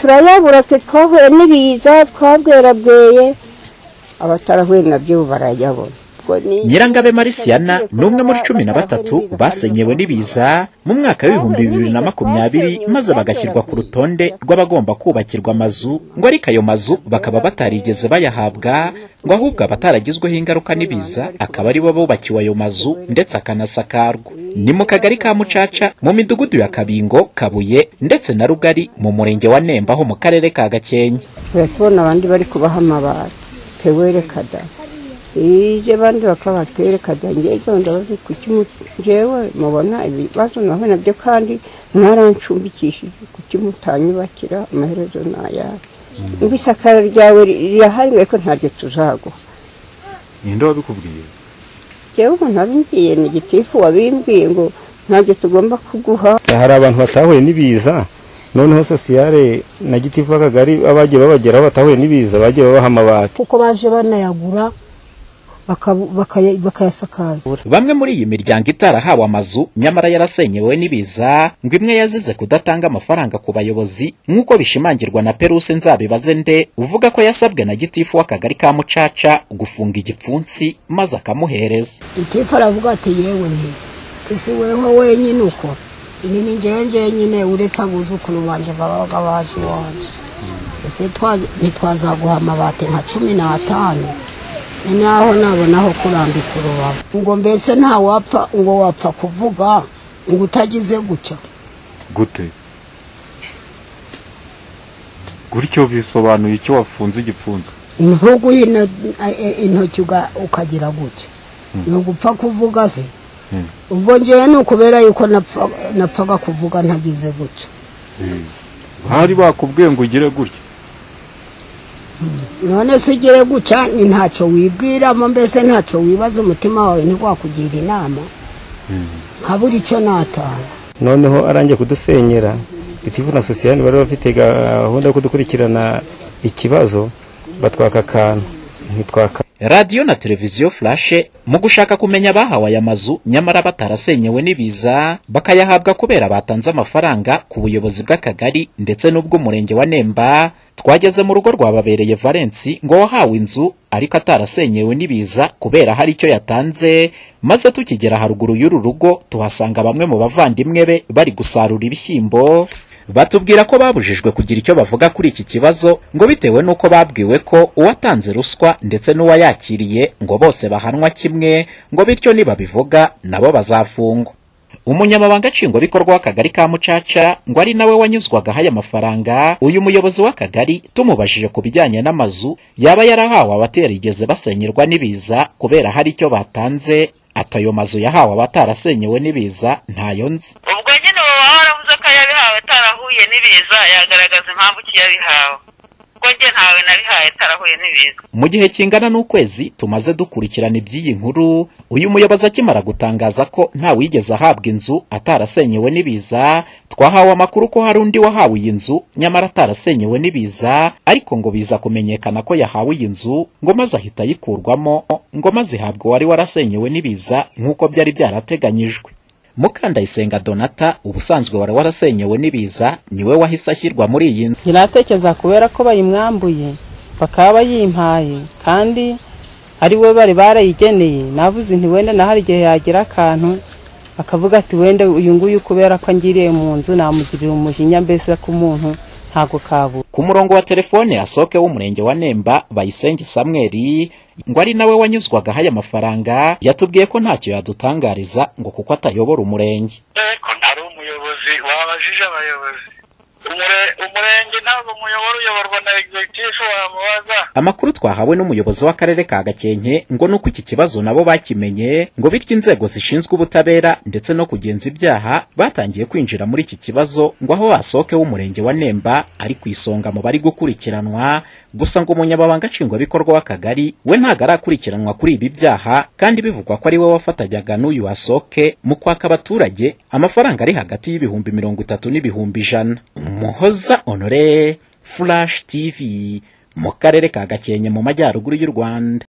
turayabura twe twahuye n'ibiza twabwerabweye abatarahuye nabyo barayabona. Nyirangabe Marisiana n'umwe muri 13 basenyewe n'ibiza mu mwaka w'ibihumbi 2020 maze bagashyirwa ku rutonde rw'abagomba kubakirwa amazu, ngo ariko ayo mazu bakaba batarigeze bayahabwa, ngo ahubwo abataragizweho ingaruka n'ibiza akaba ari bo bubakiwe ayo mazu ndetse akanasakarwa. Ni mu kagari ka Mucaca mu midugudu ya Kabingo, Kabuye ndetse na Rugari mu murenge wa Nemba ho mu karere ka Gakenke. Tubona abandi bari kubaha amabati pewerekada ije bandi bakabaterekada ngezo ndabazi kukimujewe mubona ibibazo naho nabyo kandi mwarancumbikishije kukimutanyubakira amaherezo naya ibisakara ryawe rihariwe ko ntabyo tuzago. Ninde wabikubwiye? Jewe ntabingiye ni gitifu wabimbwiye ngo ntabyo tugomba kuguha. Hari abantu batahuye n'ibiza noneho sosiyale na gitifu akagari abagiye babageraho batahuye n'ibiza bagiye babaha amabati kuko baje banayagura bakayasakaza. Bamwe muri iyi miryango itarahawe amazu nyamara yarasenyewe n'ibiza, ngo imwe yazize kudatanga amafaranga ku bayobozi nk'uko bishimangirwa na Peruse Nzabibaze Nde uvuga ko yasabwe na gitifu w'akagari ka Mucaca gufunga igipfunsi maze akamuhereza. Gitifu aravuga ati yewe nti isi weho wenyine uko ni njewe nyine uretse abuzukuru banje babaga baje iwanje sese ntitwazaguha amabati nka 15 naho nabonaho kurambika urubavu ngo mbese nta wapfa ngo wapfa kuvuga ngo utagize gucya gute gutyo bisobanuye icyo wafunze igipfunzo ntugu intoki ukagira gucya no gupfa kuvuga se ubwo njewe nukubera yuko napfaga kuvuga ntagize gucya bari bakubwiye ngo ugire gutya none se ugire gucya ni ntacyo wibwiramo mbese ntacyo wibaza umutima wawe ntigwakugira inama nkabura icyo natanga. Noneho arangiye kudusenyera gitifu na sosiyali bari bafite gahunda yo kudukurikirana ikibazo batwaka akantu ntitwaka. Radio na televiziyo Flash mu gushaka kumenya bahawe aya mazu nyamara batarasenyewe n'ibiza bakayahabwa kubera batanze amafaranga ku buyobozi bw'akagari ndetse n'ubw'umurenge wa Nemba, twageze mu rugo rwababereye Valence ngo wahawe inzu ariko atarasenyewe n'ibiza kubera hari icyo yatanze, maze tukigera haruguru y'uru rugo tuhasanga bamwe mu bavandimwe be bari gusarura ibishyimbo. Batubwira ko babujijwe kugira icyo bavuga kuri iki kibazo ngo bitewe nuko babwiwe ko uwatanze ruswa ndetse n'uwayakiriye ngo bose bahanwa kimwe, ngo bityo niba bivuga nabo bazafungwa. Umunyamabanga nshingwabikorwa w'akagari ka Mucaca ngo ari nawe wanyuzwaga haya mafaranga, uyu muyobozi w'akagari tumubajije ku bijyanye n'amazu yaba yarahawe abaterigeze basenyerwa n'ibiza kubera hari icyo batanze, atayo mazu yahawe abatarasenyewe n'ibiza ntayo nzi. Ubwo nyine baravuze ko yabihawe atarahuye n'ibiza yagaragaza impamvu kiyabihawe ko nge ntawe nabihaye atarahuye n'ibiza. Mu gihe kingana n'ukwezi tumaze dukurikirana iby'iyi nkuru, uyu muyobozi akimara gutangaza ko nta wigeze ahabwa inzu atarasenyewe n'ibiza, twahawe amakuru ko hari undi wahawe iyi nzu nyamara atarasenyewe n'ibiza, ariko ngo biza kumenyekana ko yahawe iyi nzu ngo maze ahita yikurwamo ngo maze ihabwa wari warasenyewe n'ibiza nk'uko byari byarateganyijwe. Mukandayisenga Donata ubusanzwe wari warasenyewe n'ibiza niwe wahise ashyirwa muri iyi nzu. Nyiratekeza kubera ko bayimwambuye bakaba bayimpaye kandi ari we bari barayigeneye, navuze nti wenda na hari igihe yagira akantu akavuga ati wenda uyu nguyu kubera ko ngiriye mu nzu namugirira umujinya mbese ku muntu ntago kabu. Ku murongo wa telefone Asoke w'umurenge wa Nemba Bayisenge Samuel ngo ari nawe wanyuzwaga haya mafaranga, yatubwiye ko ntacyo yadutangariza ngo kuko atayobora umurenge. Ko ntari umuyobozi wabajije abayobozi umurenge ntabwo umuyoboro uyoborwa na executive wamubaza. Amakuru twahawe n'umuyobozi w'akarere ka Gakenke ngo nuko iki kibazo nabo bakimenye, ngo bityo inzego zishinzwe ubutabera ndetse no kugenza ibyaha batangiye kwinjira muri iki kibazo, ngo aho Asoke w'umurenge wa Nemba ari ku isonga mu bari gukurikiranwa, gusa ngo umunyamabanga nshingwabikorwa w'akagari we ntago arakurikiranwa kuri ibi byaha, kandi bivugwa ko ari we wafatajyaga n'uyu Asoke mu kwaka abaturage amafaranga ari hagati y'ibihumbi 30 n'ibihumbi 100. Muhoza Honore, Flash TV, mu karere ka Gakenke mu majyaruguru y'u Rwanda.